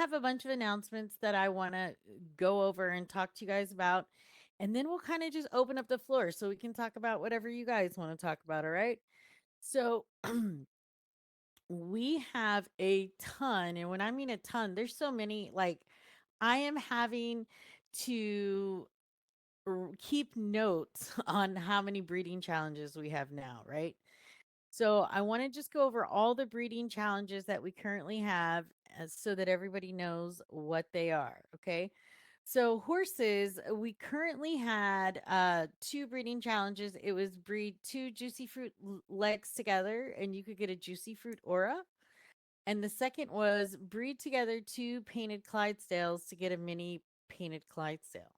have a bunch of announcements that I want to go over and talk to you guys about. And then we'll kind of just open up the floor so we can talk about whatever you guys want to talk about. All right. So we have a ton. And when I mean a ton, there's so many. Like, I am having to keep notes on how many breeding challenges we have now. Right. So I want to just go over all the breeding challenges that we currently have so that everybody knows what they are. Okay. So horses, we currently had two breeding challenges. It was breed two juicy fruit legs together and you could get a juicy fruit aura. And the second was breed together two painted Clydesdales to get a mini painted Clydesdale.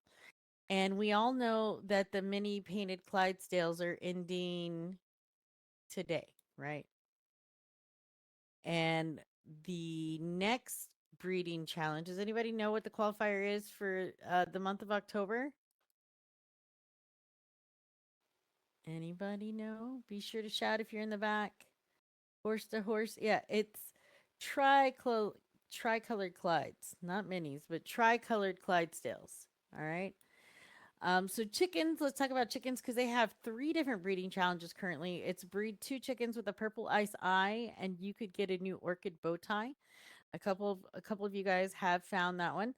And we all know that the mini painted Clydesdales are ending today, right? And the next breeding challenge, does anybody know what the qualifier is for the month of October? Anybody know? Be sure to shout if you're in the back. Horse to horse. Yeah, it's tricolored Clydes, not minis, but tricolored Clydesdales. All right. So chickens, let's talk about chickens because they have three different breeding challenges currently. It's breed two chickens with a purple ice eye, and you could get a new orchid bow tie. A couple of you guys have found that one.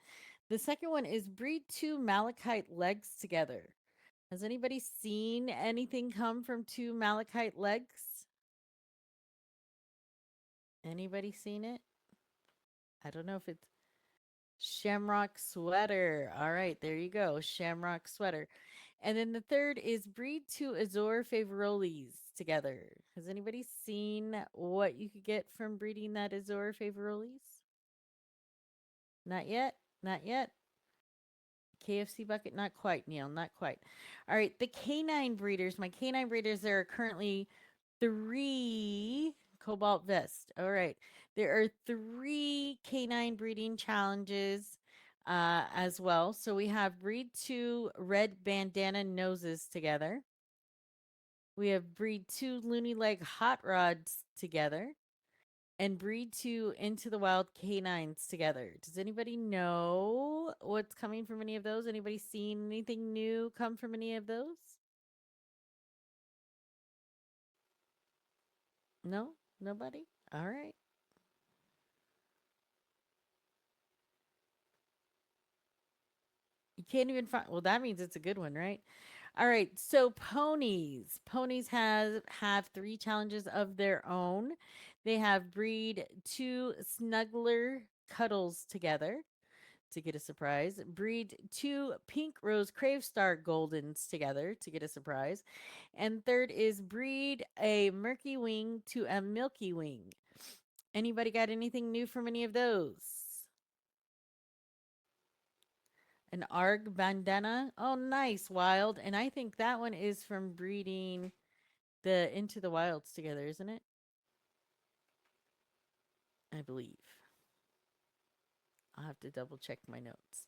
The second one is breed two malachite legs together. Has anybody seen anything come from two malachite legs? Anybody seen it? I don't know if it's shamrock sweater. All right, there you go. Shamrock sweater. And then the third is breed two Azor favoroles together. Has anybody seen what you could get from breeding that Azor favoroles? Not yet. Not yet. KFC bucket? Not quite, Neil. Not quite. All right. The canine breeders. My canine breeders, there are currently three cobalt vest. All right. There are three canine breeding challenges as well. So we have breed two red bandana noses together. We have breed two loony leg hot rods together. And breed two into the wild canines together. Does anybody know what's coming from any of those? Anybody seen anything new come from any of those? No? Nobody? All right. You can't even find, well, that means it's a good one, right? All right. So ponies. Ponies have three challenges of their own. They have breed two snuggler cuddles together to get a surprise. Breed two pink rose crave star goldens together to get a surprise. And third is breed a murky wing to a milky wing. Anybody got anything new from any of those? An arg bandana. Oh, nice, wild. And I think that one is from breeding the Into the Wilds together, isn't it? I believe. I'll have to double check my notes.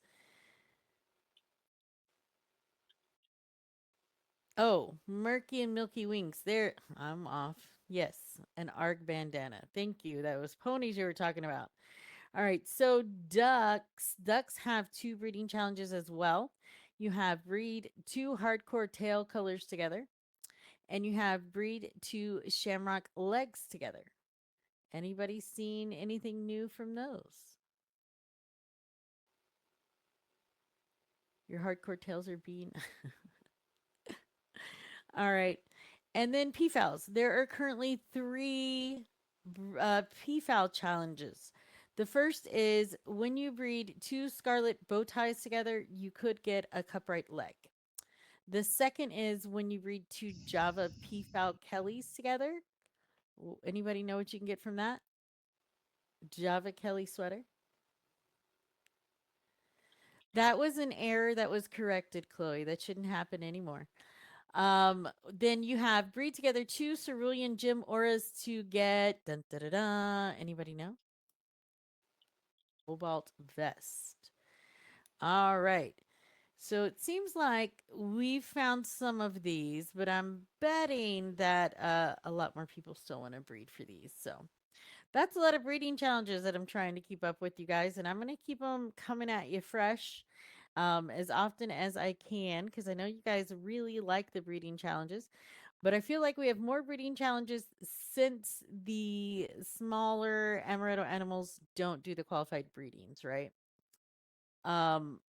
Oh, murky and milky wings. There, I'm off. Yes, an arg bandana. Thank you. That was ponies you were talking about. All right, so ducks. Ducks have two breeding challenges as well. You have breed two hardcore tail colors together, and you have breed two shamrock legs together. Anybody seen anything new from those? Your hardcore tails are being. All right. And then PFALs. There are currently three PFAL challenges. The first is when you breed two scarlet bow ties together, you could get a cupright leg. The second is when you breed two Java PFAL Kellys together. Anybody know what you can get from that? Java Kelly sweater. That was an error that was corrected, Chloe. That shouldn't happen anymore. Then you have breed together two cerulean gem auras to get dun, da, da, da. Anybody know? Cobalt vest. All right. So it seems like we've found some of these, but I'm betting that a lot more people still want to breed for these. So That's a lot of breeding challenges that I'm trying to keep up with, you guys, and I'm going to keep them coming at you fresh as often as I can because I know you guys really like the breeding challenges. But I feel like we have more breeding challenges since the smaller amaretto animals don't do the qualified breedings, right? Um,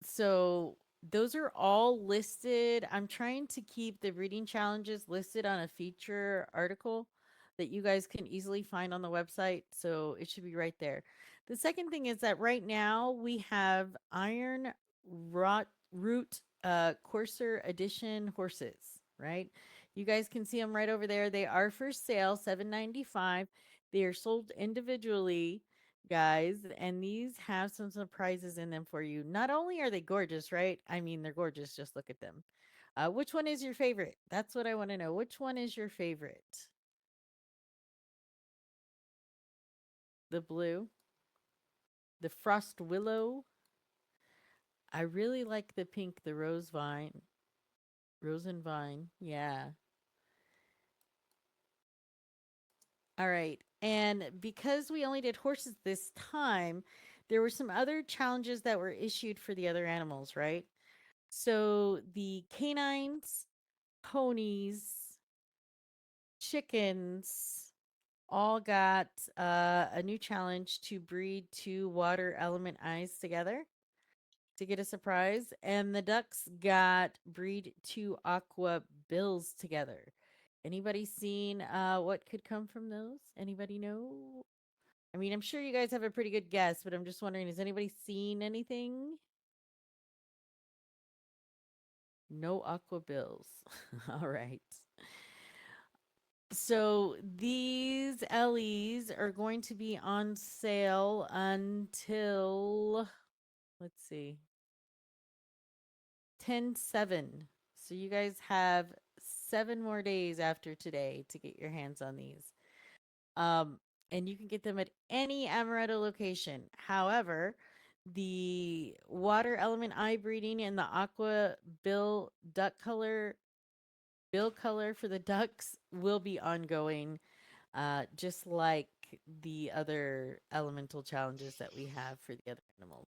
so those are all listed. I'm trying to keep the reading challenges listed on a feature article that you guys can easily find on the website. So it should be right there. The second thing is that right now we have iron root courser edition horses, right? You guys can see them right over there. They are for sale, 7.95. They are sold individually, guys, and these have some surprises in them for you. Not only are they gorgeous, right? I mean, they're gorgeous. Just look at them. Which one is your favorite? That's what I want to know. Which one is your favorite? The blue, the frost willow. I really like the pink, the rose vine, rose and vine. Yeah. All right. And because we only did horses this time, there were some other challenges that were issued for the other animals, right? So the canines, ponies, chickens all got a new challenge to breed two water element eyes together to get a surprise. And the ducks got breed two aqua bills together. Anybody seen what could come from those? Anybody know? I mean, I'm sure you guys have a pretty good guess, but I'm just wondering, has anybody seen anything? No aqua bills. All right. So these LEs are going to be on sale until, let's see, 10/7. So you guys have 7 more days after today to get your hands on these. Um, and you can get them at any Amaretto location. However, the water element eye breeding and the aqua bill color for the ducks will be ongoing, just like the other elemental challenges that we have for the other animals.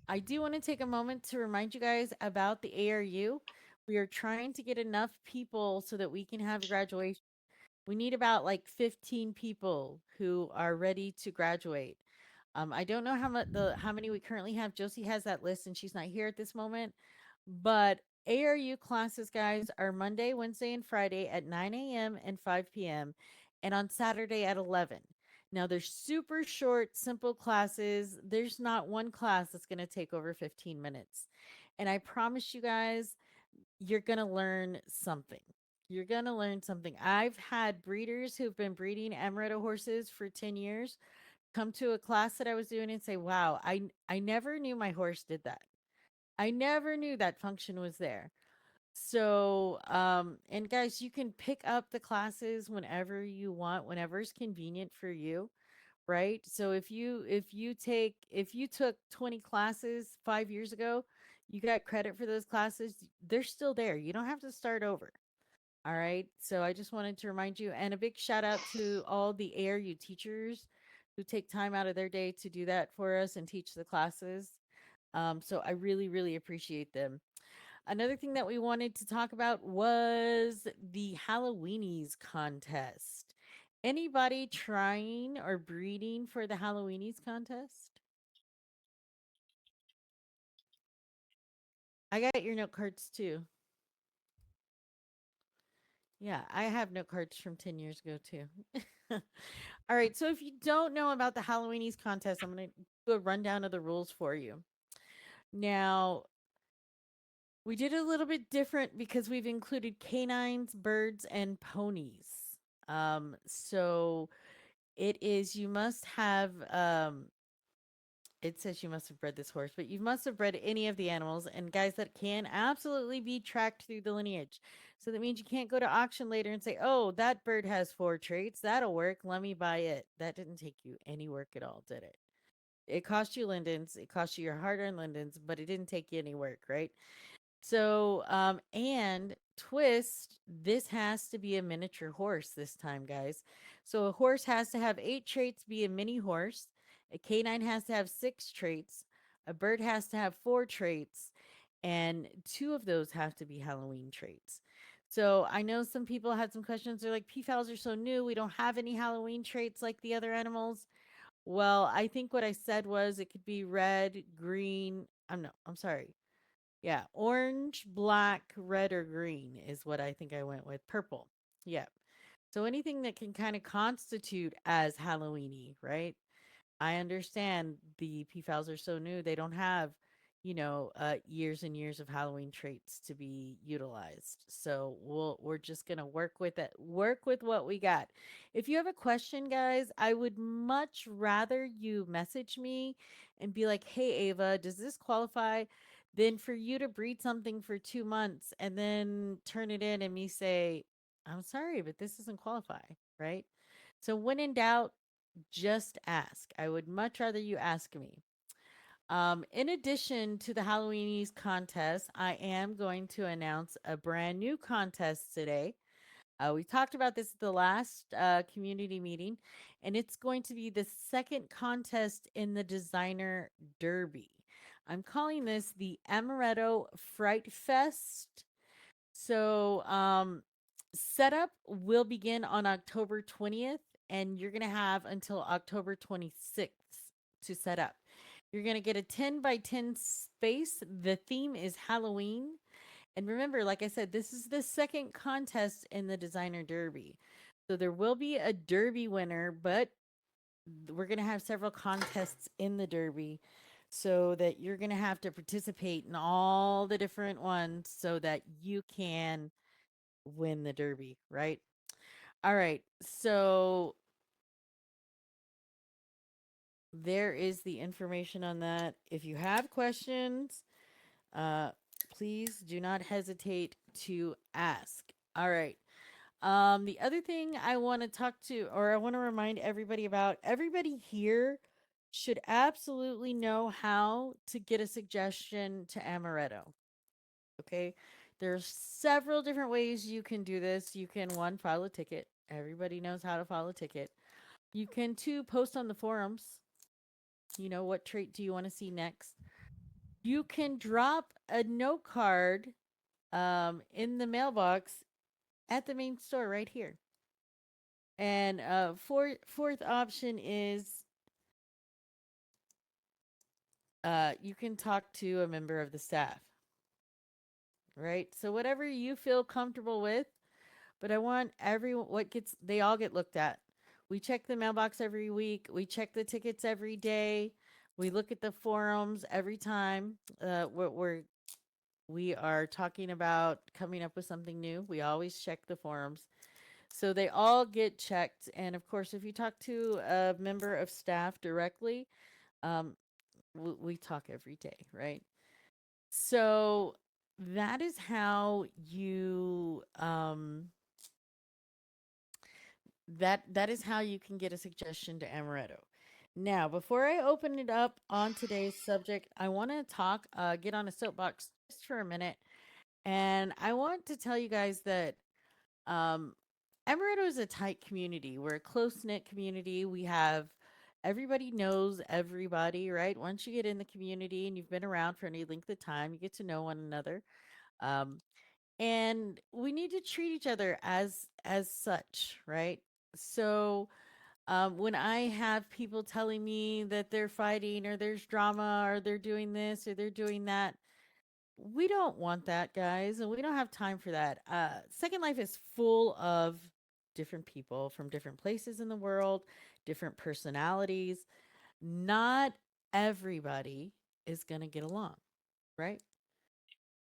I do want to take a moment to remind you guys about the ARU. We are trying to get enough people so that we can have graduation. We need about like 15 people who are ready to graduate. I don't know how many we currently have. Josie has that list and she's not here at this moment. But ARU classes, guys, are Monday, Wednesday, and Friday at 9 a.m. and 5 p.m. and on Saturday at 11. Now, they're super short, simple classes. There's not one class that's going to take over 15 minutes. And I promise you guys, you're going to learn something. You're going to learn something. I've had breeders who've been breeding Amaretto horses for 10 years come to a class that I was doing and say, "Wow, I never knew my horse did that. I never knew that function was there." So, and guys, you can pick up the classes whenever you want, whenever it's convenient for you, right? So if you took 20 classes 5 years ago, you got credit for those classes, they're still there. You don't have to start over. All right. So I just wanted to remind you, and a big shout out to all the ARU teachers who take time out of their day to do that for us and teach the classes. So I really, really appreciate them. Another thing that we wanted to talk about was the Halloweenies contest. Anybody trying or breeding for the Halloweenies contest? I got your note cards too. Yeah, I have note cards from 10 years ago too. All right, so if you don't know about the Halloweenies contest, I'm going to do a rundown of the rules for you. Now, we did a little bit different because we've included canines, birds, and ponies. So it is you must have it says you must have bred this horse, but you must have bred any of the animals and guys that can absolutely be tracked through the lineage. So that means you can't go to auction later and say, "Oh, that bird has 4 traits. That'll work. Let me buy it." That didn't take you any work at all, did it? It cost you lindens, it cost you your hard-earned lindens, but it didn't take you any work, right? So, and twist, this has to be a miniature horse this time, guys. So a horse has to have 8 traits, be a mini horse. A canine has to have 6 traits. A bird has to have 4 traits. And 2 of those have to be Halloween traits. So I know some people had some questions. They're like, PFALs are so new. We don't have any Halloween traits like the other animals. Well, I think what I said was it could be red, green. I'm sorry. Yeah, orange, black, red, or green is what I think I went with. Purple. Yeah. So anything that can kind of constitute as Halloweeny, right? I understand the PFALs are so new; they don't have, years and years of Halloween traits to be utilized. So we're just gonna work with it, work with what we got. If you have a question, guys, I would much rather you message me and be like, "Hey, Ava, does this qualify?" Than for you to breed something for 2 months and then turn it in and me say, "I'm sorry, but this doesn't qualify," right? So when in doubt, just ask. I would much rather you ask me. In addition to the Halloweenies contest, I am going to announce a brand new contest today. We talked about this at the last community meeting, and it's going to be the second contest in the designer derby. I'm calling this the Amaretto Fright Fest. So, setup will begin on October 20th, and you're going to have until October 26th to set up. You're going to get a 10 by 10 space. The theme is Halloween. And remember, like I said, this is the second contest in the designer derby. So there will be a derby winner, but we're going to have several contests in the derby so that you're going to have to participate in all the different ones so that you can win the derby, right? All right. So there is the information on that. If you have questions, uh please do not hesitate to ask. All right. The other thing I want to talk to, or I want to remind everybody about, everybody here should absolutely know how to get a suggestion to Amaretto. Okay. There's several different ways you can do this. You can, one, file a ticket. Everybody knows how to file a ticket. You can, two, post on the forums. What trait do you want to see next? You can drop a note card in the mailbox at the main store right here. And fourth option is you can talk to a member of the staff, right? So whatever you feel comfortable with, but I want everyone, they all get looked at. We check the mailbox every week. We check the tickets every day. We look at the forums every time we are talking about coming up with something new. We always check the forums. So they all get checked. And of course, if you talk to a member of staff directly, um, we talk every day, right? So that is how you that is how you can get a suggestion to Amaretto. Now, before I open it up on today's subject, I want to get on a soapbox just for a minute, and I want to tell you guys that um, Amaretto is a tight community. We're a close knit community. Everybody knows everybody, right? Once you get in the community and you've been around for any length of time, you get to know one another. Um, and we need to treat each other as such, right? So when I have people telling me that they're fighting or there's drama or they're doing this or they're doing that, we don't want that, guys, and we don't have time for that. Second Life is full of different people from different places in the world, different personalities. Not everybody is going to get along, right?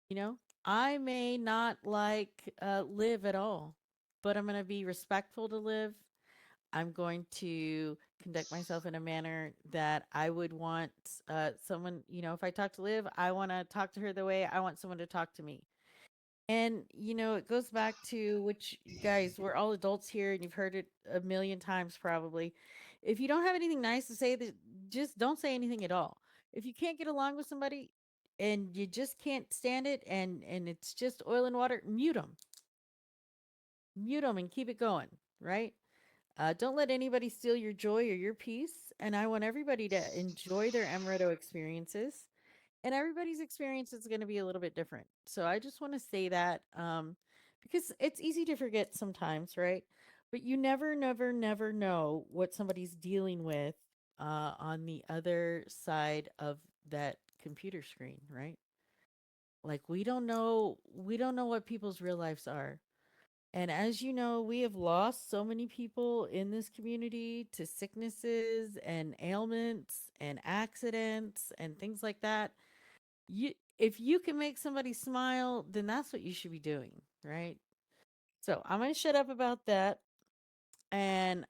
You know, I may not like Live at all, but I'm going to be respectful to Live. I'm going to conduct myself in a manner that I would want someone, if I talk to Liv, I want to talk to her the way I want someone to talk to me. And, it goes back to which, guys, we're all adults here and you've heard it a million times probably. If you don't have anything nice to say, just don't say anything at all. If you can't get along with somebody and you just can't stand it and it's just oil and water, mute them. Mute them and keep it going, right? Don't let anybody steal your joy or your peace. And I want everybody to enjoy their Amaretto experiences. And everybody's experience is going to be a little bit different. So I just want to say that because it's easy to forget sometimes, right? But you never, never, never know what somebody's dealing with on the other side of that computer screen, right? Like we don't know what people's real lives are. And as you know, we have lost so many people in this community to sicknesses and ailments and accidents and things like that. You if you can make somebody smile, then that's what you should be doing, right? So, I'm going to shut up about that and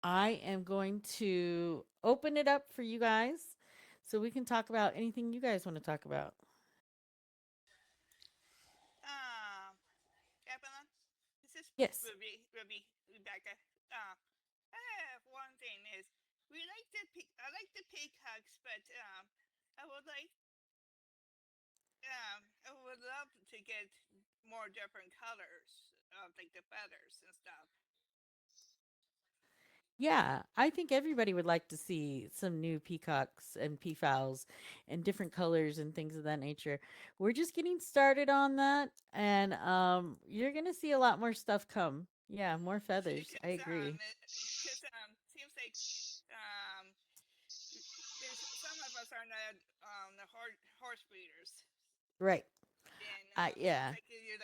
I am going to open it up for you guys so we can talk about anything you guys want to talk about. Um, Evelyn, this is Yes. Rebecca. I have one thing is I like the peacocks, but I would like I would love to get more different colors of like the feathers and stuff. Yeah, I think everybody would like to see some new peacocks and peafowls and different colors and things of that nature. We're just getting started on that, and you're gonna see a lot more stuff come. Yeah, more feathers. I agree. Because seems like um there's some of us are not the horse breeders, Right. and seems Yeah. like you're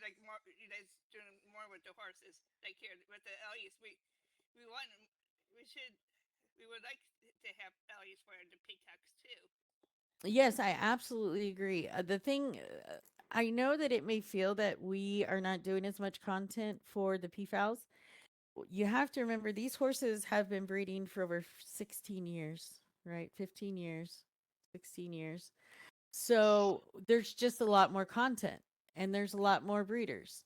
like more you guys doing more with the horses. Like here with the Ellie's, we want we should we would like to have Ellie's for the peacocks too. Yes, I absolutely agree. The thing, I know that it may feel that we are not doing as much content for the peafowls. You have to remember these horses have been breeding for over 16 years, right? 15 years, 16 years. So there's just a lot more content and there's a lot more breeders.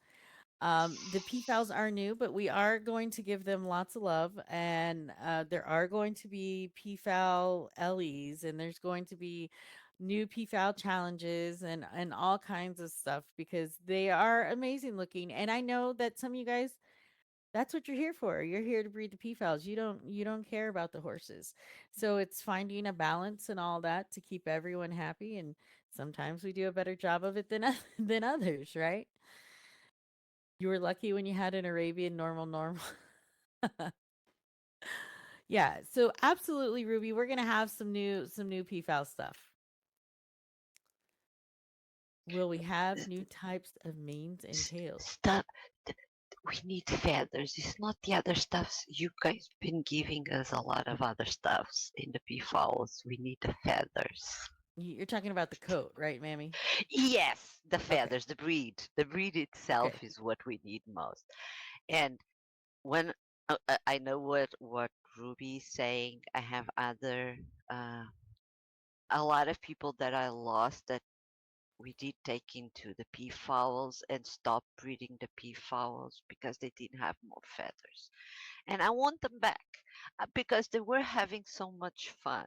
The peafowls are new, but we are going to give them lots of love, and there are going to be peafowl Ellies, and there's going to be new peafowl challenges and all kinds of stuff because they are amazing looking. And I know that some of you guys, that's what you're here for. You're here to breed the peafowls. You don't care about the horses. So it's finding a balance and all that to keep everyone happy. And sometimes we do a better job of it than than others, right? You were lucky when you had an Arabian normal. Yeah, so absolutely, Ruby, we're gonna have some new PFAL stuff. Will we have new types of manes and tails? Stuff. We need feathers. It's not the other stuffs. You guys been giving us a lot of other stuffs in the peafowls. We need the feathers. You're talking about the coat, right, Mammy? Yes, the Okay, feathers, the breed. The breed okay. itself is what we need most. And when I know what Ruby's saying, I have other uh, a lot of people that I lost that we did take into the peafowls and stop breeding the peafowls because they didn't have more feathers. And I want them back because they were having so much fun.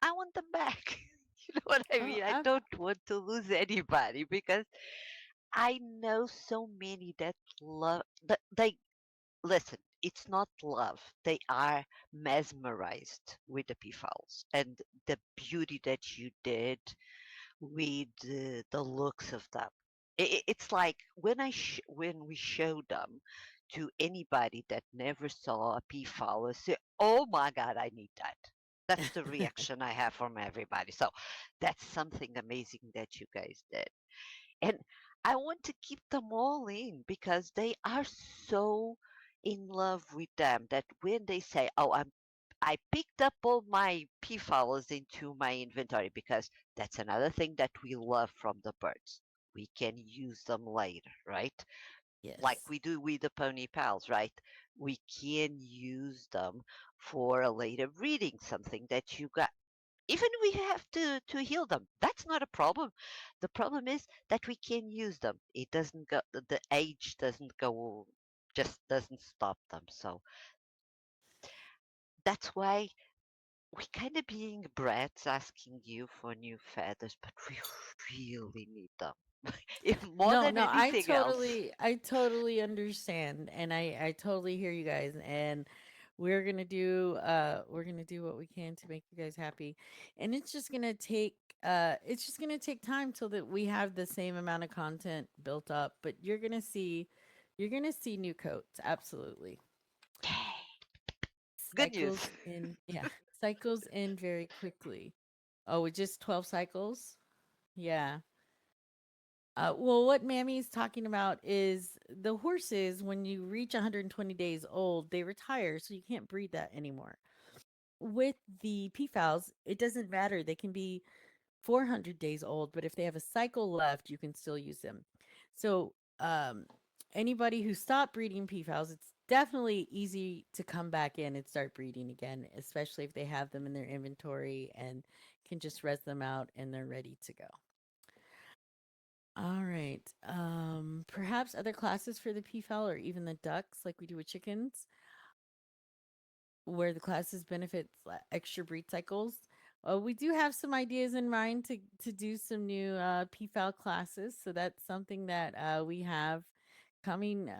I want them back. You know what I Oh, mean? I don't want to lose anybody because I know so many that love that they listen. It's not love. They are mesmerized with the peafowls and the beauty that you did with the looks of them. It's like when we show them to anybody that never saw a peafowl, say, "Oh my God, I need that." That's the reaction I have from everybody. So that's something amazing that you guys did, and I want to keep them all in because they are so in love with them that when they say, "Oh, I picked up all my peafowls into my inventory," because that's another thing that we love from the birds. We can use them later, right? Like yes. we do with the pony pals, right? We can use them for a later breeding, something that you got. Even we have to heal them. That's not a problem. The problem is that we can use them. It doesn't go. The age doesn't go. Just doesn't stop them. So that's why we kind of being brats asking you for new feathers, but we really need them. If more No, than no, anything else. I totally understand, and I totally hear you guys, and we're gonna do what we can to make you guys happy, and it's just gonna take time till that we have the same amount of content built up, but you're gonna see new coats, absolutely. Good news. Cycles in very quickly. Oh, with just 12 cycles? Yeah. Well, what Mammy's talking about is the horses, when you reach 120 days old, they retire, so you can't breed that anymore. With the peafowls, it doesn't matter. They can be 400 days old, but if they have a cycle left, you can still use them. So, anybody who stopped breeding peafowls, it's definitely easy to come back in and start breeding again, especially if they have them in their inventory and can just res them out and they're ready to go. All right. Perhaps other classes for the peafowl or even the ducks, like we do with chickens, where the classes benefit extra breed cycles. We do have some ideas in mind to do some new peafowl classes, so that's something that we have coming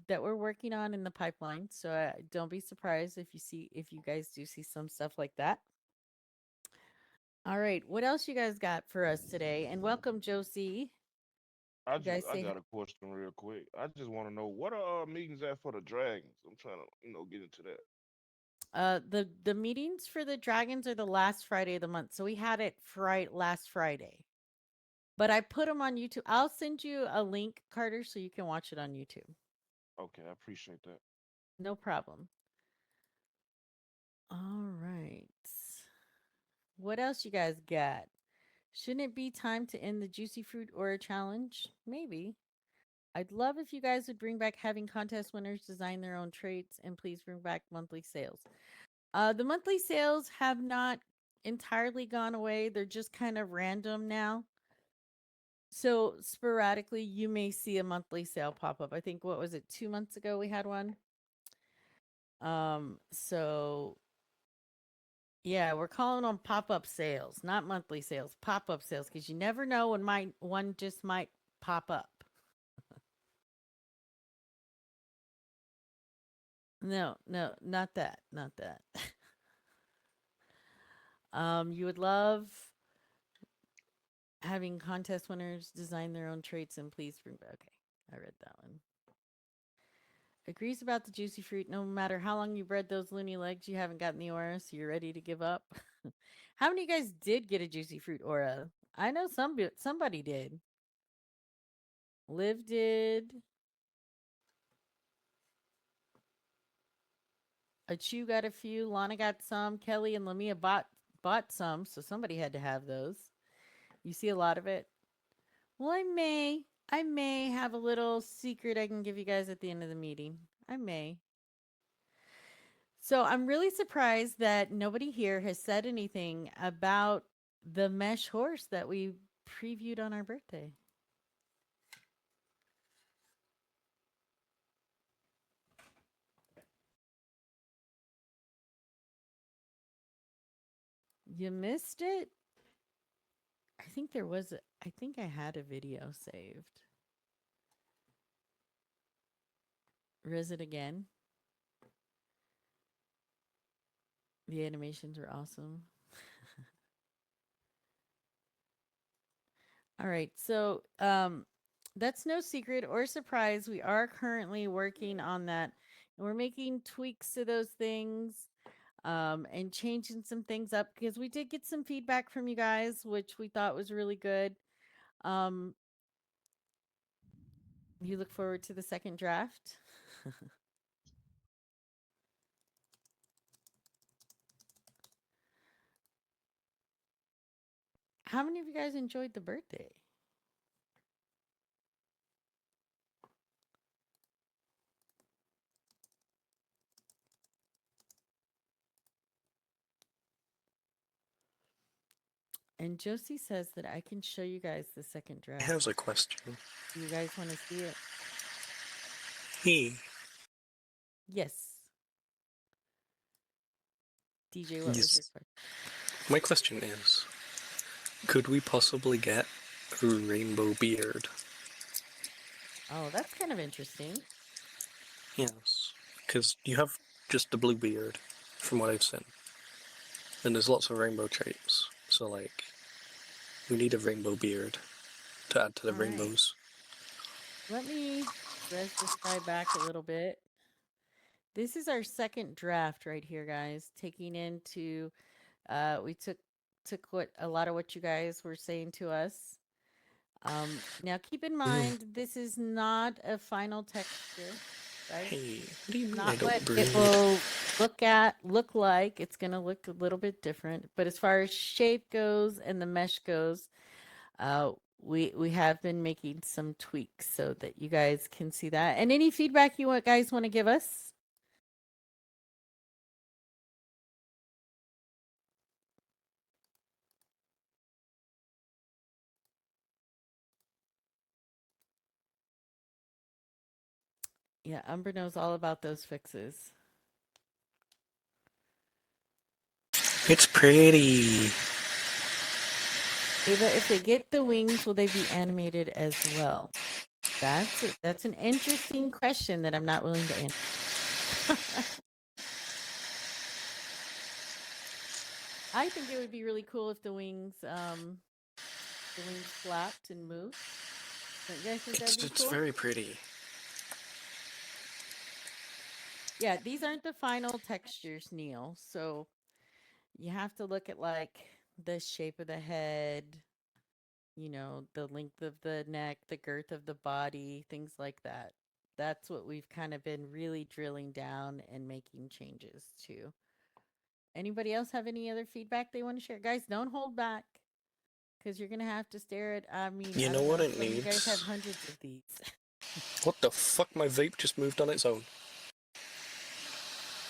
that we're working on in the pipeline. So don't be surprised if you guys do see some stuff like that. All right, what else you guys got for us today? And welcome, Josie. You guys I say got a question real quick. I just want to know what are meetings at for the dragons. I'm trying to get into that. the meetings for the dragons are the last Friday of the month. So we had it last Friday. But I put them on YouTube. I'll send you a link, Carter, so you can watch it on YouTube. Okay, I appreciate that. No problem. All right. What else you guys got? Shouldn't it be time to end the juicy fruit or a challenge? Maybe. I'd love if you guys would bring back having contest winners design their own traits and please bring back monthly sales. The monthly sales have not entirely gone away. They're just kind of random now. So sporadically, you may see a monthly sale pop up. I think what was it, 2 months ago we had one. So yeah, we're calling them pop up sales, not monthly sales, pop up sales, because you never know when one just might pop up. No, no, not that, not that. You would love having contest winners design their own traits and please bring back. Okay, I read that one. Agrees about the juicy fruit. No matter how long you bred those loony legs, you haven't gotten the aura, so you're ready to give up. How many of you guys did get a juicy fruit aura? I know somebody did. Liv did. Achu got a few. Lana got some. Kelly and Lamia bought some, so somebody had to have those. You see a lot of it. Well, I may have a little secret I can give you guys at the end of the meeting. I may. So I'm really surprised that nobody here has said anything about the mesh horse that we previewed on our birthday. You missed it? I think I had a video saved. Res it again. The animations were awesome. All right. So, that's no secret or surprise. We are currently working on that. And we're making tweaks to those things and changing some things up because we did get some feedback from you guys, which we thought was really good. Um, you look forward to the second draft. How many of you guys enjoyed the birthday? And Josie says that I can show you guys the second draft. Has a question. Do you guys want to see it? He Yes. DJ, what was your Yes. question? My question is, could we possibly get a rainbow beard? Oh, that's kind of interesting. Yes. Because you have just the blue beard, from what I've seen. And there's lots of rainbow traits. So, like, we need a rainbow beard to add to the All right. rainbows. Let me stretch this guy back a little bit. This is our second draft right here, guys. Taking into we took what a lot of what you guys were saying to us. Now keep in mind this is not a final texture, guys. Hey, what do you mean I Not what don't it breathe? will look like. It's gonna look a little bit different. But as far as shape goes and the mesh goes, uh, we have been making some tweaks so that you guys can see that. And any feedback you guys want to give us? Yeah, Umber knows all about those fixes. It's pretty. Ava, if they get the wings, will they be animated as well? That's an interesting question that I'm not willing to answer. I think it would be really cool if the wings flapped and moved. Don't you guys think that'd be It's cool? very pretty. Yeah, these aren't the final textures, Neil. So you have to look at like the shape of the head, the length of the neck, the girth of the body, things like that. That's what we've kind of been really drilling down and making changes to. Anybody else have any other feedback they want to share? Guys, don't hold back because you're going to have to stare at, I mean, You I know don't what know. it Some of you guys have needs? hundreds of these. What the fuck? My vape just moved on its own.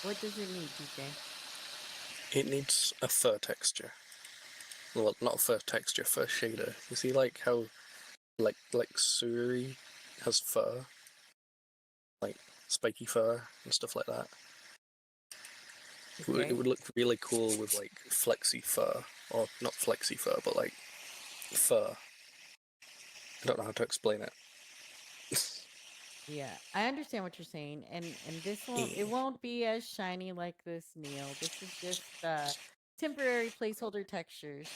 What does it need, DJ? It needs a fur texture. Well, not a fur texture, fur shader. You see, like how, like Suri has fur, like spiky fur and stuff like that. It Okay. would look really cool with like flexy fur, or not flexy fur, but like fur. I don't know how to explain it. Yeah, I understand what you're saying, and this won't it Eh. won't be as shiny like this, Neil. This is just temporary placeholder textures.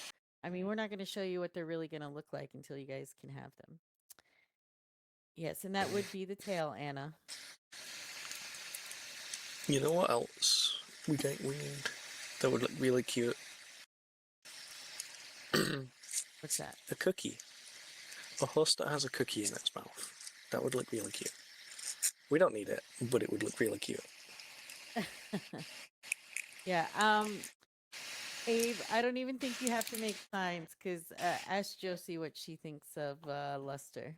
I mean, we're not going to show you what they're really going to look like until you guys can have them. Yes, and that would be the tail, Anna. You know what else we need that would look really cute? What's that? A cookie. A horse that has a cookie in its mouth. That would look really cute. We don't need it, but it would look really cute. Yeah, Abe, I don't even think you have to make signs because ask Josie what she thinks of Luster.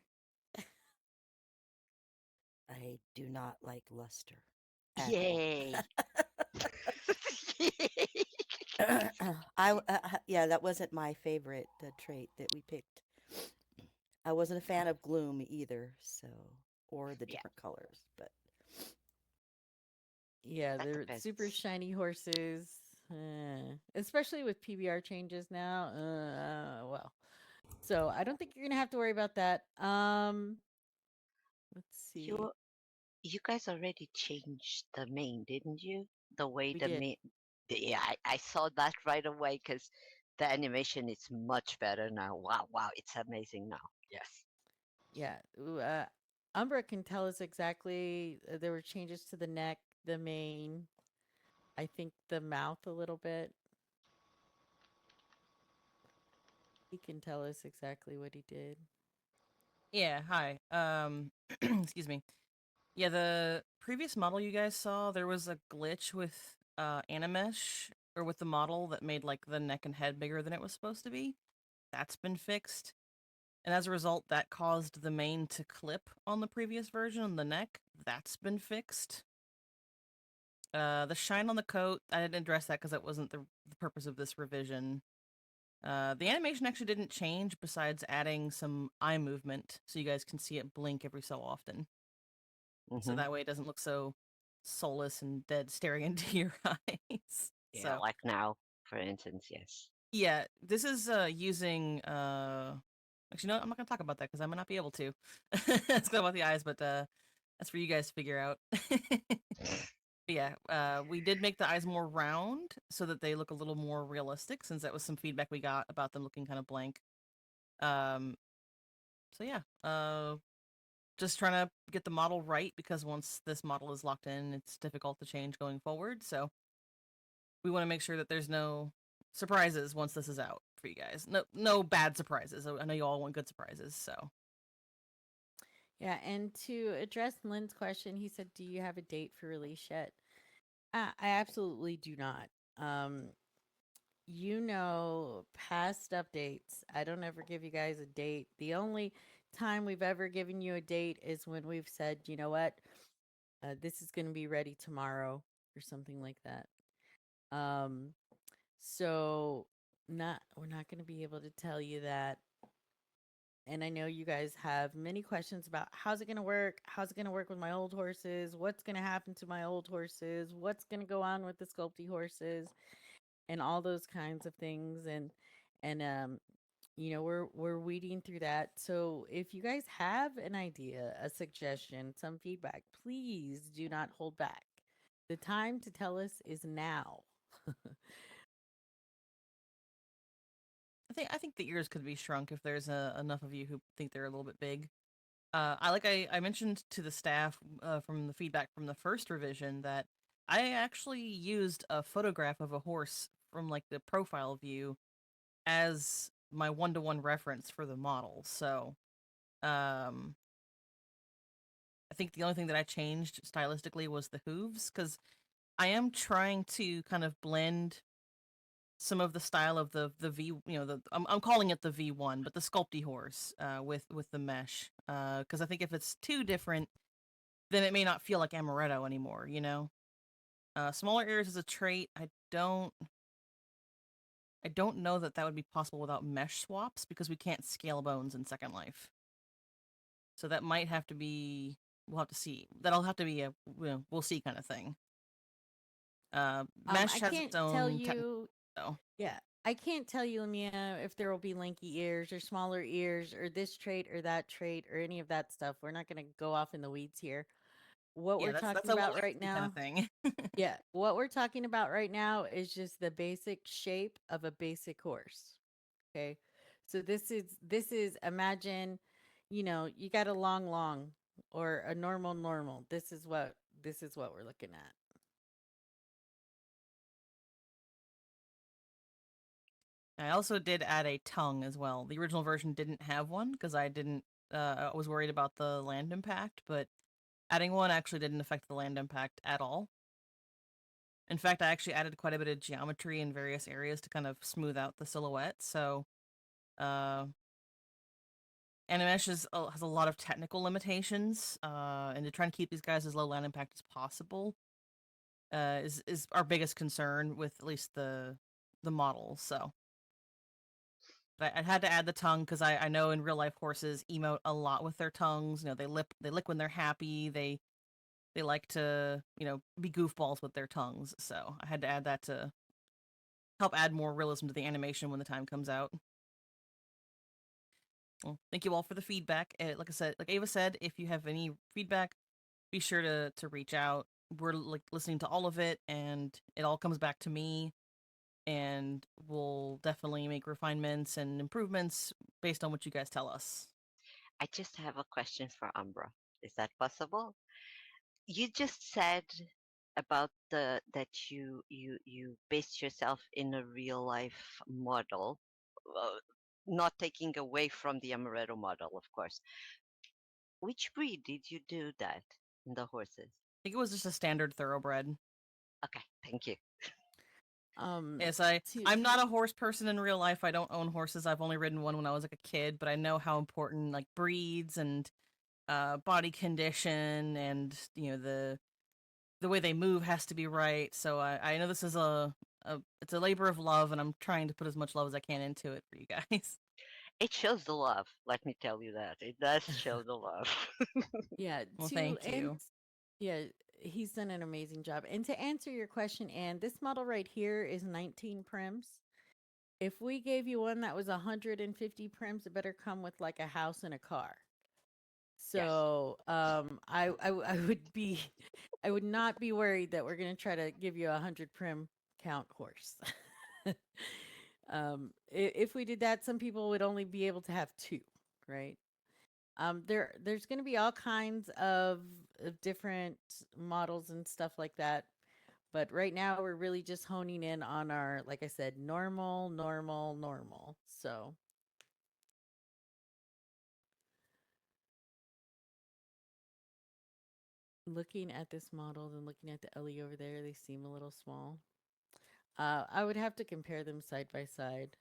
I do not like luster at all. Yay. Yay. Yeah, that wasn't my favorite trait that we picked. I wasn't a fan of gloom either, so or the Yeah, different colors, but Yeah, that they're depends. super shiny horses, especially with PBR changes now. Well, so I don't think you're gonna have to worry about that. Let's see. You you guys already changed the main, didn't you? The way We the did. main. Yeah, I saw that right away because the animation is much better now. Wow, wow, it's amazing now. Yes. Yeah. Umbra can tell us exactly. There were changes to the neck, the mane. I think the mouth a little bit. He can tell us exactly what he did. Yeah, hi. Excuse me. Yeah, the previous model you guys saw, there was a glitch with Animesh or with the model that made like the neck and head bigger than it was supposed to be. That's been fixed. And as a result, that caused the mane to clip on the previous version on the neck. That's been fixed. The shine on the coat, I didn't address that because that wasn't the purpose of this revision. The animation actually didn't change besides adding some eye movement so you guys can see it blink every so often. So Mm-hmm. that way it doesn't look so soulless and dead staring into your eyes. Yeah, So like now, for instance, yes. yeah, this is using actually no, I'm not gonna talk about that because I might not be able to. Let's go about the eyes, but that's for you guys to figure out. Yeah, we did make the eyes more round so that they look a little more realistic, since that was some feedback we got about them looking kind of blank. Um, so yeah, just trying to get the model right because once this model is locked in, it's difficult to change going forward. So we want to make sure that there's no surprises once this is out for you guys. No bad surprises. I know you all want good surprises, so Yeah, and to address Lynn's question, he said, "Do you have a date for release yet?" I absolutely do not. Um, past updates. I don't ever give you guys a date. The only time we've ever given you a date is when we've said, you know what, this is going to be ready tomorrow or something like that. Um, so not we're not going to be able to tell you that. And I know you guys have many questions about how's it going to work? How's it going to work with my old horses? What's going to happen to my old horses? What's going to go on with the Sculpty horses? And all those kinds of things. And we're weeding through that. So if you guys have an idea, a suggestion, some feedback, please do not hold back. The time to tell us is now. I think the ears could be shrunk if there's enough of you who think they're a little bit big. I mentioned to the staff from the feedback from the first revision that I actually used a photograph of a horse from like the profile view as my one-to-one reference for the model. So um, I think the only thing that I changed stylistically was the hooves because I am trying to kind of blend some of the style of the V, I'm calling it the V1, but the Sculpty horse with the mesh because I think if it's too different, then it may not feel like Amaretto anymore. Smaller ears is a trait. I don't know that that would be possible without mesh swaps because we can't scale bones in Second Life. So that might have to be. We'll have to see. That'll have to be a we'll see kind of thing. I Mesh has its can't tell own technical. you, So. yeah, I can't tell you, Lamia, if there will be lanky ears or smaller ears or this trait or that trait or any of that stuff. We're not going to go off in the weeds here. What Yeah, we're that's talking a we'll about have to right see kind of now, thing. yeah, what we're talking about right now is just the basic shape of a basic horse. Okay. So this is imagine, you got a long or a normal. This is what we're looking at. I also did add a tongue as well. The original version didn't have one because I didn't. I was worried about the land impact, but adding one actually didn't affect the land impact at all. In fact, I actually added quite a bit of geometry in various areas to kind of smooth out the silhouette. So, uh, Animesh has a lot of technical limitations, and to try and keep these guys as low land impact as possible is our biggest concern with at least the model. So. But I had to add the tongue because I know in real life horses emote a lot with their tongues. They lick when they're happy. They like to be goofballs with their tongues. So I had to add that to help add more realism to the animation when the time comes out. Well, thank you all for the feedback. Like I said, like Ava said, if you have any feedback, be sure to reach out. We're like listening to all of it, and it all comes back to me. And we'll definitely make refinements and improvements based on what you guys tell us. I just have a question for Umbra. Is that possible? You just said about the that you based yourself in a real life model, uh, not taking away from the Amaretto model, of course. Which breed did you do that in the horses? Think it was just a standard thoroughbred. Okay, thank you. Um Yes, I to I'm not a horse person in real life. I don't own horses. I've only ridden one when I was like a kid, but I know how important like breeds and body condition and the way they move has to be right. So I know this is a it's a labor of love, and I'm trying to put as much love as I can into it for you guys. It shows the love. Let me tell you that it does show the love. yeah, Well, to thank and you. yeah, he's done an amazing job. And to answer your question, Anne, this model right here is 19 prims. If we gave you one that was 150 prims, it better come with like a house and a car. Yes. So I would be, I would not be worried that we're gonna try to give you a 100 prim count horse. If we did that, some people would only be able to have two, right? There's going to be all kinds of different models and stuff like that. But right now, we're really just honing in on our, like I said, normal, normal, normal. So looking at this model and looking at the Ellie over there, they seem a little small. I would have to compare them side by side.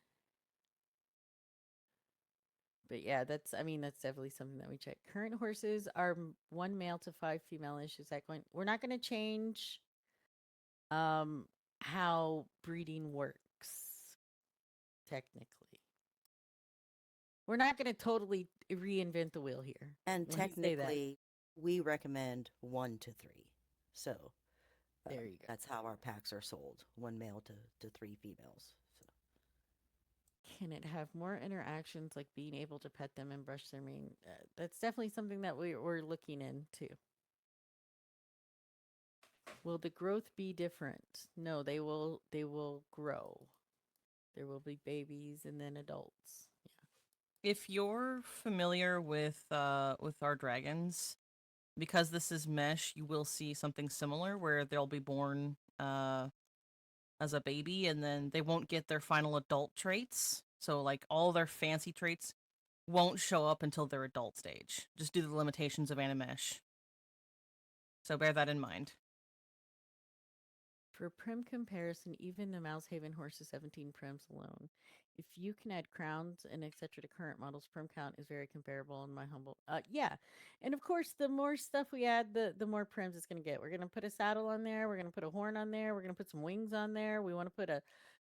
But yeah, I mean, that's definitely something that we check. Current horses are one male to five female-ish. Is that going? We're not going to change um how breeding works technically. We're not going to totally reinvent the wheel here. And Let me say that. technically, we recommend 1 to 3. So There you go. that's how our packs are sold: one male to 3 females. So Can it have more interactions like being able to pet them and brush their mane? That's definitely something that we're looking into. Will the growth be different? No, they will grow. There will be babies and then adults. If you're familiar with our dragons, because this is mesh, you will see something similar where they'll be born as a baby and then they won't get their final adult traits. So like all their fancy traits won't show up until their adult stage, just due to the limitations of Animesh. So bear that in mind. For prim comparison, even the Mouse Haven horse is 17 prims alone. If you can add crowns and etc. to current models, prim count is very comparable in my humble. Yeah, and of course, the more stuff we add, the more prims it's going to get. We're going to put a saddle on there. We're going to put a horn on there. We're going to put some wings on there. We want to put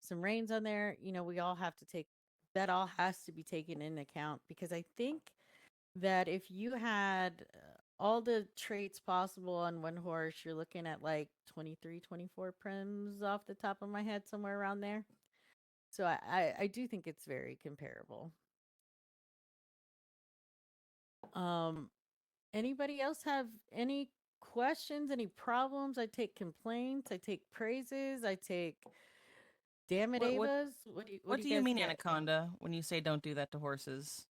some reins on there. You know, we all have to take that. All has to be taken into account because I think that if you had all the traits possible on one horse, you're looking at like 23, 24 prims off the top of my head, somewhere around there. So I do think it's very comparable. Um, Anybody else have any questions, any problems? I take complaints, I take praises, I take damn it What what Avas. What what do do you you guys mean, get? Anaconda, when you say don't do that to horses?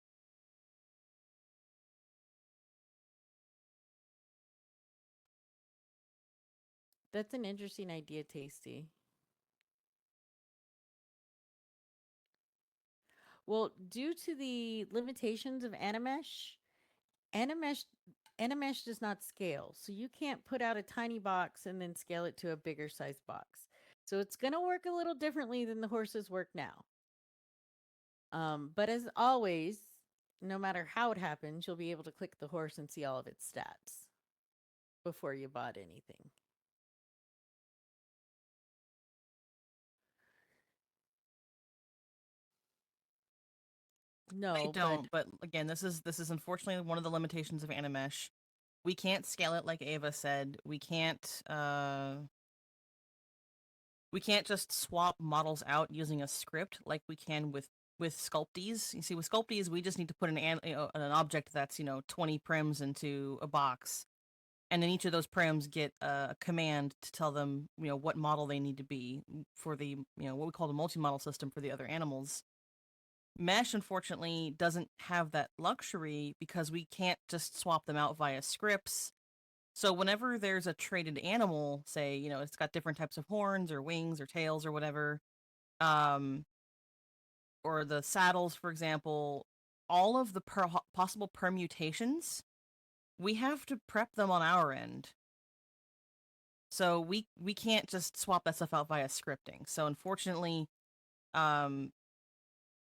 That's an interesting idea, Tasty. Well, due to the limitations of Animesh, Animesh Animesh does not scale. So you can't put out a tiny box and then scale it to a bigger size box. So it's going to work a little differently than the horses work now. But as always, no matter how it happens, you'll be able to click the horse and see all of its stats before you bought anything. They No, but don't, but again, this is unfortunately one of the limitations of Animesh. We can't scale it like Ava said. We can't just swap models out using a script like we can with Sculpties. You see, with Sculpties, we just need to put an object that's 20 prims into a box, and then each of those prims get a command to tell them what model they need to be for the what we call the multi-model system for the other animals. Mesh, unfortunately, doesn't have that luxury because we can't just swap them out via scripts. So whenever there's a traded animal, say, it's got different types of horns or wings or tails or whatever, um, or the saddles, for example, all of the possible permutations, we have to prep them on our end. So we can't just swap that stuff out via scripting. So unfortunately, um,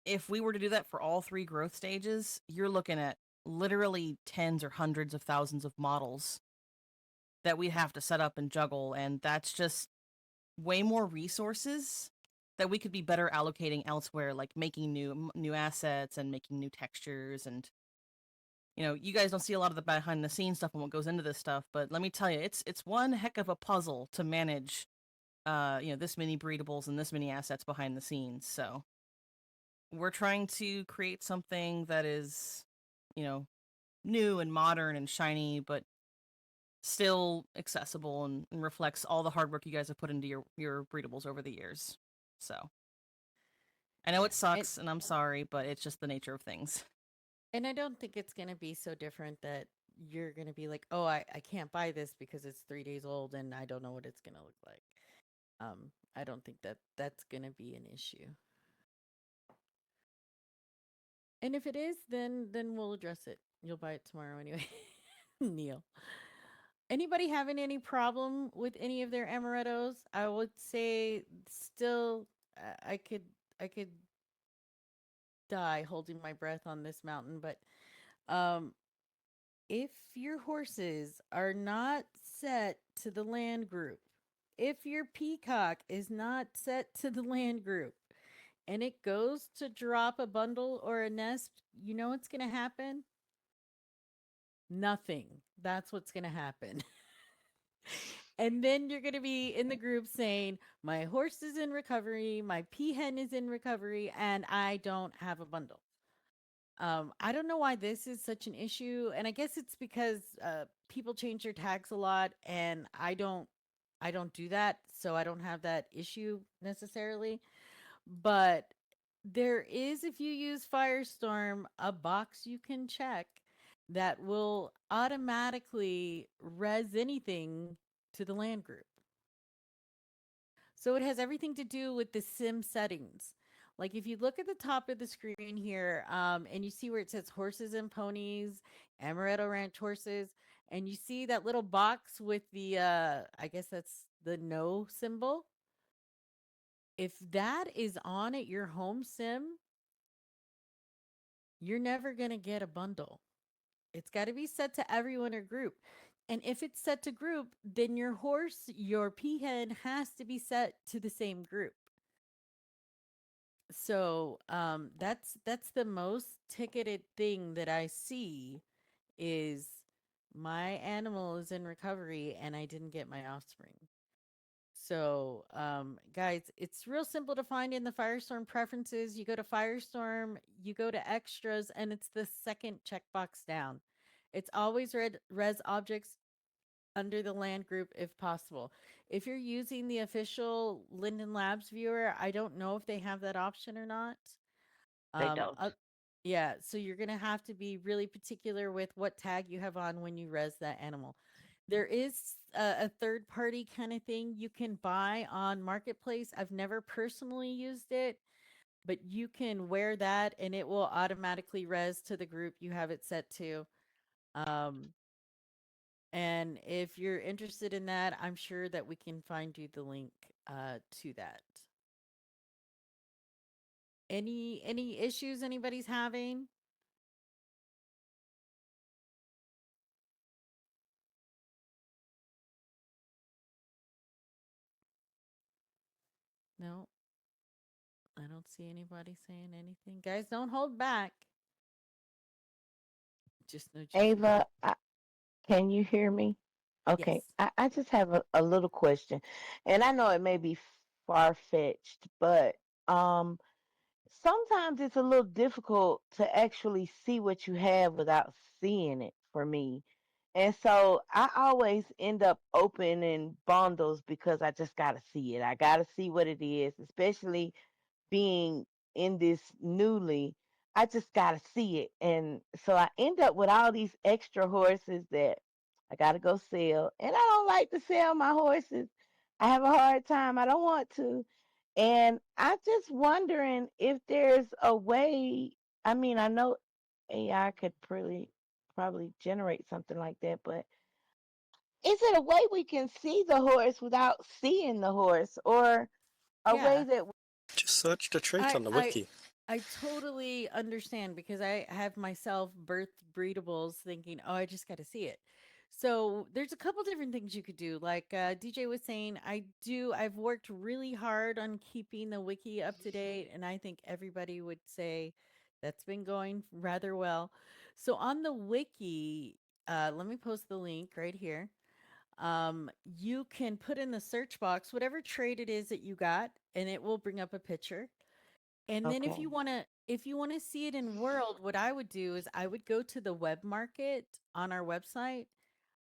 if we were to do that for all three growth stages, you're looking at literally tens or hundreds of thousands of models that we have to set up and juggle, and that's just way more resources that we could be better allocating elsewhere, like making new assets and making new textures and You guys don't see a lot of the behind the scenes stuff and what goes into this stuff, but let me tell you, it's one heck of a puzzle to manage this many breedables and this many assets behind the scenes. So we're trying to create something that is, you know, new and modern and shiny, but still accessible and reflects all the hard work you guys have put into your breedables over the years. So I know Yeah. it And sucks, and I'm sorry, but it's just the nature of things. I don't think it's gonna be so different that you're gonna be like, oh, I can't buy this because it's 3 days old and I don't know what it's gonna look like. I don't think that that's gonna be an issue. And if it is, then we'll address it. You'll buy it tomorrow anyway. Neil. Anybody having any problem with any of their amarettos? I would say still I could die holding my breath on this mountain, but um if your horses are not set to the land group, if your peacock is not set to the land group and it goes to drop a bundle or a nest, you know what's going to happen? Nothing. That's what's going to happen. And then you're going to be in the group saying, my horse is in recovery, my peahen is in recovery, and I don't have a bundle. I don't know why this is such an issue, and I guess it's because people change their tags a lot, and I don't do that, so I don't have that issue necessarily. But there is, if you use Firestorm, a box you can check that will automatically res anything to the land group. So it has everything to do with the sim settings. Like if you look at the top of the screen here, and you see where it says horses and ponies, Amaretto Ranch horses, and you see that little box with the I guess that's the no symbol. If that is on at your home sim, you're never gonna get a bundle. It's got to be set to everyone or group. And if it's set to group, then your horse, your peahen has to be set to the same group. So that's the most ticketed thing that I see is my animal is in recovery and I didn't get my offspring. So guys, it's real simple to find in the Firestorm preferences. You go to Firestorm, you go to extras, and it's the second checkbox down. It's always res objects under the land group if possible. If you're using the official Linden Labs viewer, I don't know if they have that option or not. They Um, don't. uh, yeah, so you're gonna have to be really particular with what tag you have on when you res that animal. There is a third party kind of thing you can buy on Marketplace. I've never personally used it, but you can wear that and it will automatically res to the group you have it set to. Um, and if you're interested in that, I'm sure that we can find you the link to that. Any issues anybody's having? No, I don't see anybody saying anything. Guys, don't hold back. Just no juice for you. Ava, can you hear me? Okay, Yes. I just have a little question, and I know it may be far fetched, but um, sometimes it's a little difficult to actually see what you have without seeing it for me. And so I always end up opening bundles because I just got to see it. I got to see what it is, especially being in this newly, I just got to see it. And so I end up with all these extra horses that I got to go sell. And I don't like to sell my horses. I have a hard time. I don't want to. And I'm just wondering if there's a way. I mean, I know AI could probably generate something like that, but is it a way we can see the horse without seeing the horse, or a way Yeah. that Just search the trait I on the I wiki. I totally understand because I have myself birthed breedables thinking, "Oh, I just got to see it." So, there's a couple different things you could do. Like DJ was saying, I've worked really hard on keeping the wiki up to date and I think everybody would say That's been going rather well. So on the wiki, let me post the link right here. You can put in the search box whatever trade it is that you got, and it will bring up a picture. And then Okay. if you want to see it in world, what I would do is I would go to the web market on our website.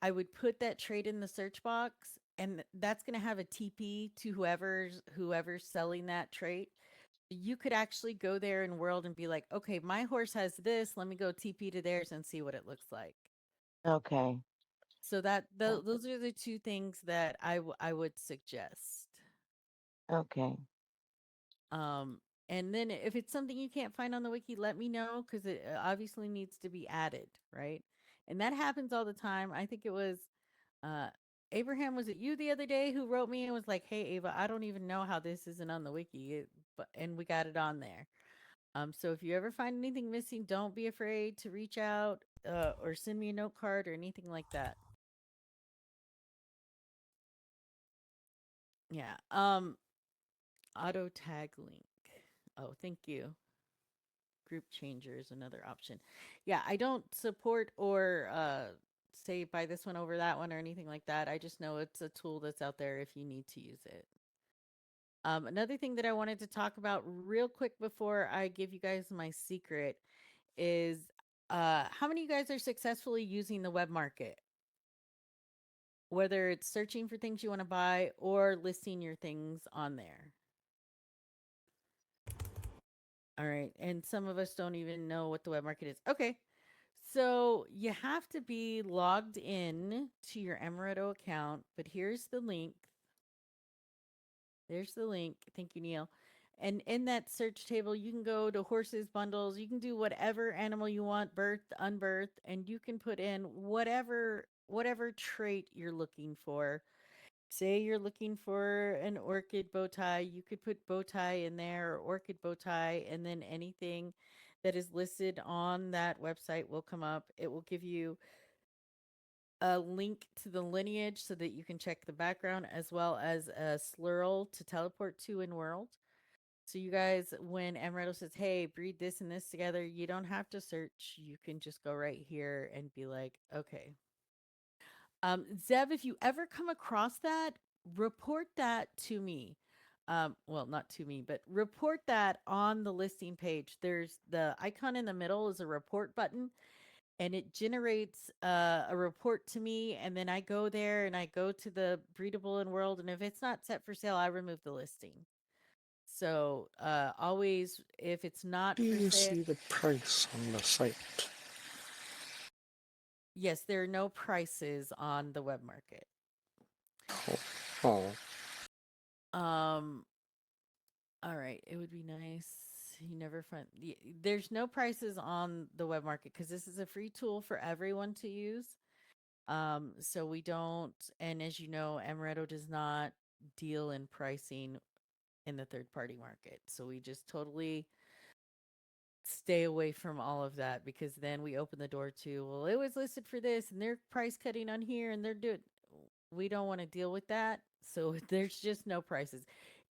I would put that trade in the search box, and that's going to have a TP to whoever's selling that trait. You could actually go there in world and be like, okay, my horse has this. Let me go TP to theirs and see what it looks like. Okay. So o- those are the two things that I would suggest. Okay. Um, and then if it's something you can't find on the wiki, let me know because it obviously needs to be added, right? And that happens all the time. I think it was uh, Abraham. Was it you the other day who wrote me and was like, "Hey, Ava, I don't even know how this isn't on the wiki," but and we got it on there. So if you ever find anything missing, don't be afraid to reach out or send me a note card or anything like that. Yeah. Auto tag link. Oh, thank you. Group changer is another option. Yeah, I don't support or say buy this one over that one or anything like that. I just know it's a tool that's out there if you need to use it. Another thing that I wanted to talk about real quick before I give you guys my secret is how many of you guys are successfully using the web market? Whether it's searching for things you want to buy or listing your things on there. All right. And some of us don't even know what the web market is. Okay. So you have to be logged in to your Amaretto account, but here's the link. There's the link. Thank you, Neil. And in that search table, you can go to horses, bundles. You can do whatever animal you want, birth, unbirth, and you can put in whatever trait you're looking for. Say you're looking for an orchid bow tie, you could put bow tie in there or orchid bow tie, and then anything that is listed on that website will come up. It will give you a link to the lineage so that you can check the background as well as a slurl to teleport to in world. So you guys, when Amaretto says, "Hey, breed this and this together," you don't have to search. You can just go right here and be like, "Okay." Zeb, if you ever come across that, report that to me. Well, not to me, but report that on the listing page. There's the icon in the middle is a report button, and it generates a report to me. And then I go there and I go to the breedable in world, and if it's not set for sale, I remove the listing. So always, if it's not Do for you sale, see the price on the site? yes, there are no prices on the web market. Oh, oh. Um, All right, it would be nice. You never find there's no prices on the web market because this is a free tool for everyone to use. So we don't, and as you know, Amaretto does not deal in pricing in the third party market. So we just totally stay away from all of that because then we open the door to, well, it was listed for this and they're price cutting on here and they're doing, we don't want to deal with that. So there's just no prices.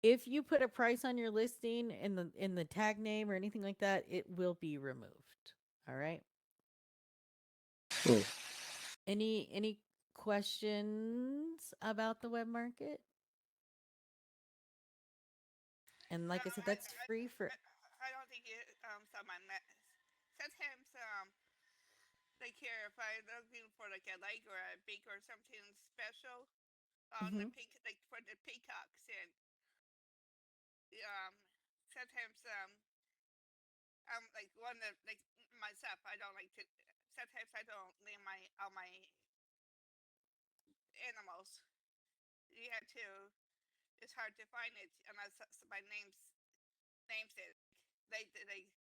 If you put a price on your listing in the tag name or anything like that, it will be removed. All right. Hmm. Any questions about the web market? And like I said, that's free for. I don't think it so my sometimes like here if I'm looking for like a leg or a beak or something special on the Hmm. pink like for the peacocks and um sometimes like one of like myself I don't like to sometimes I don't name my all my animals. You have to. It's hard to find it unless my names it like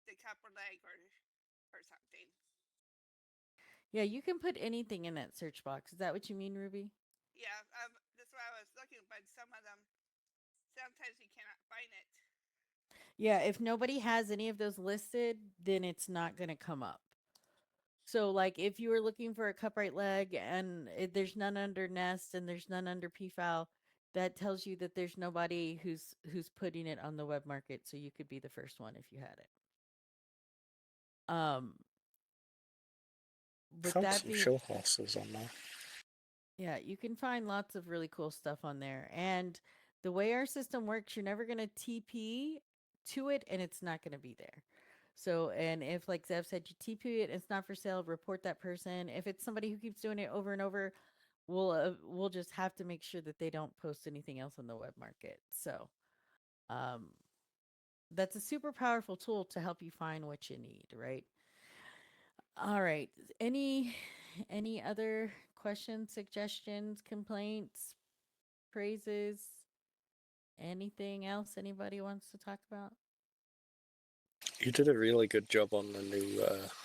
the copper leg or something. Yeah, you can put anything in that search box. Is that what you mean, Ruby? Yeah, that's why I was looking, but some of them sometimes you cannot find it. Yeah, if nobody has any of those listed, then it's not going to come up. So, like, if you were looking for a cupright leg and there's none under nest and there's none under peafowl, that tells you that there's nobody who's putting it on the web market. So you could be the first one if you had it. Um, but Found that some being, show horses on there. yeah, you can find lots of really cool stuff on there. And the way our system works, you're never going to TP to it and it's not going to be there. So, and if, like Zev said, you TP it, it's not for sale, report that person. If it's somebody who keeps doing it over and over, we'll just have to make sure that they don't post anything else on the web market. So, um, that's a super powerful tool to help you find what you need, right? All right. Any other questions, suggestions, complaints, praises, anything else anybody wants to talk about? You did a really good job on the new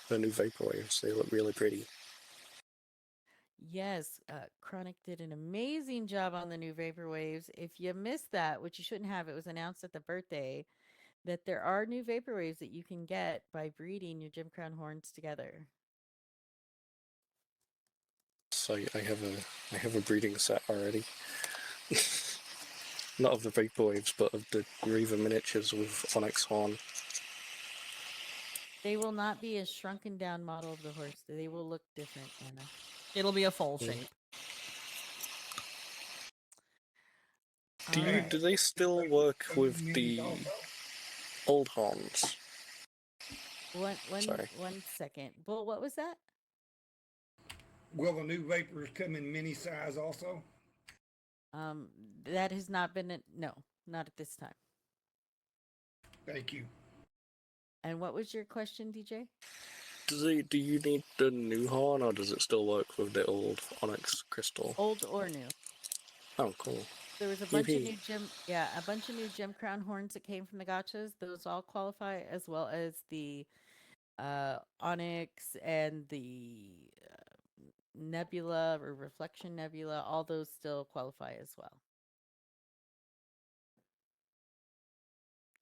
vaporwaves. They look really pretty. Yes, Chronic did an amazing job on the new vapor waves. If you missed that, which you shouldn't have, it was announced at the birthday that there are new vapor waves that you can get by breeding your Jim Crown horns together. So I have a breeding set already. Not of the vaporwaves, but of the Reaver miniatures with onyx horn. They will not be a shrunken down model of the horse. They will look different, Anna. It'll be a full Mm. shape. All right. Do they still work with the old horns? Sorry. One second. Bull, what was that? Will the new vapors come in mini size also? Um, that has not been no, not at this time. Thank you. And what was your question, DJ? Do you need the new horn, or does it still work with the old onyx crystal? Old or new? Oh, cool. There was a bunch of Yippee. a bunch of new Gem Crown horns that came from the gotchas. Those all qualify, as well as the Onyx and the Nebula or Reflection Nebula. All those still qualify as well.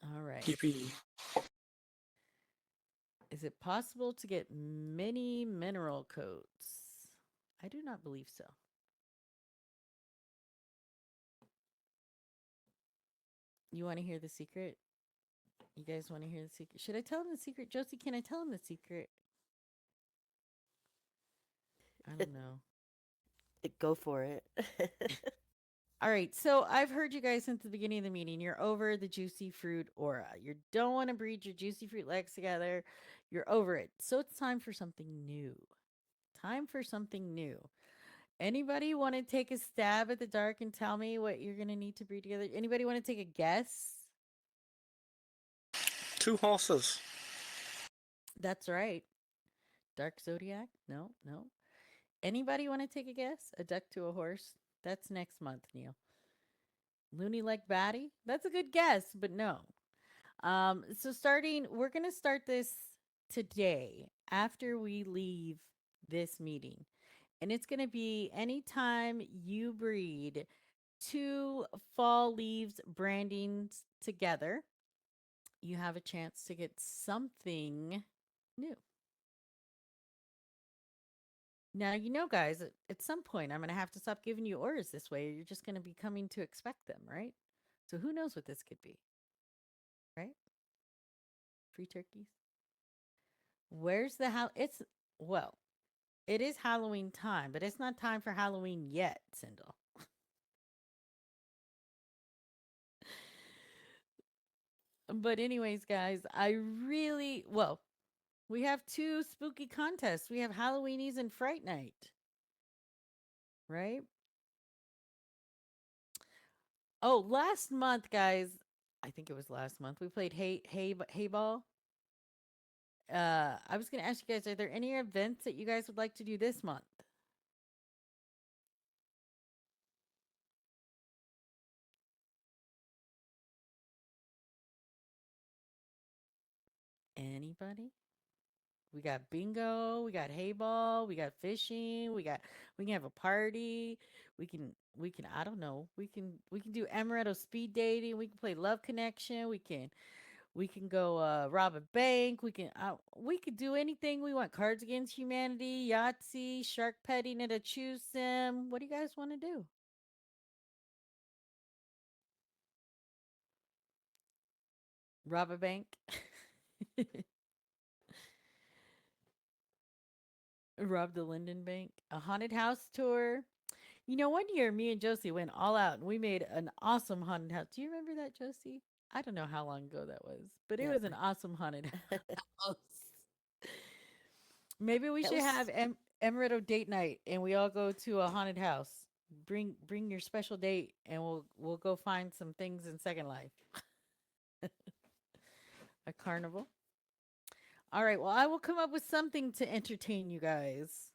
All right. Yippee. Is it possible to get mini mineral coats? I do not believe so. You want to hear the secret? You guys want to hear the secret? Should I tell him the secret? Josie, can I tell him the secret? I don't know. Go for it. All right. So I've heard you guys since the beginning of the meeting. You're over the juicy fruit aura. You don't want to breed your juicy fruit legs together. You're over it. So it's time for something new. Time for something new. Anybody want to take a stab at the dark and tell me what you're going to need to breed together? Anybody want to take a guess? 2 horses. That's right. Dark Zodiac? No, no. Anybody want to take a guess? A duck to a horse? That's next month, Neil. Looney like Batty? That's a good guess, but no. So we're gonna start this today after we leave this meeting. And it's gonna be anytime you breed 2 fall leaves brandings together, you have a chance to get something new. Now, guys, at some point, I'm going to have to stop giving you orders this way, or you're just going to be coming to expect them, right? So who knows what this could be, right? Free turkeys. Where's the well, it is Halloween time, but it's not time for Halloween yet, Sindel. But anyways, guys, we have 2 spooky contests. We have Halloweenies and Fright Night, right? Oh, last month, guys, I think it was last month, we played Hay Ball. I was going to ask you guys, are there any events that you guys would like to do this month? Anybody? We got bingo, we got hay ball, we got fishing, we can have a party. We can I don't know. We can do Amaretto speed dating, we can play Love Connection, we can go rob a bank, we could do anything we want. Cards Against Humanity, Yahtzee, shark petting at a choose sim. What do you guys want to do? Rob a bank? Rob the Linden Bank. A haunted house tour. You know, one year me and Josie went all out and we made an awesome haunted house. Do you remember that, Josie? I don't know how long ago that was, but it Yep. was an awesome haunted house. Maybe we That should was have Amaretto date night and we all go to a haunted house. Bring your special date and we'll go find some things in Second Life. A carnival. All right, well, I will come up with something to entertain you guys.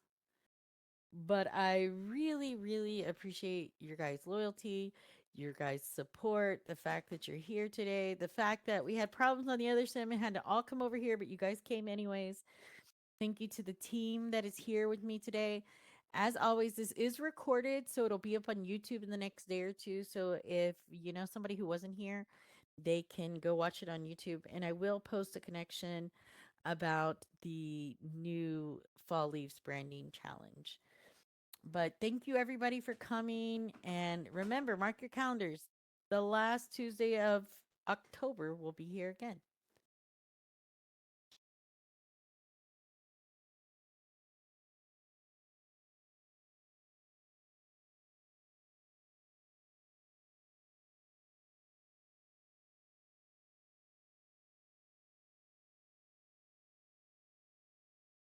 But I really, really appreciate your guys' loyalty, your guys' support, the fact that you're here today, the fact that we had problems on the other sim and had to all come over here, but you guys came anyways. Thank you to the team that is here with me today. As always, this is recorded, so it'll be up on YouTube in the next day or two. So if you know somebody who wasn't here, they can go watch it on YouTube. And I will post a connection about the new Fall Leaves branding challenge. But thank you everybody for coming. And remember, mark your calendars. The last Tuesday of October will be here again.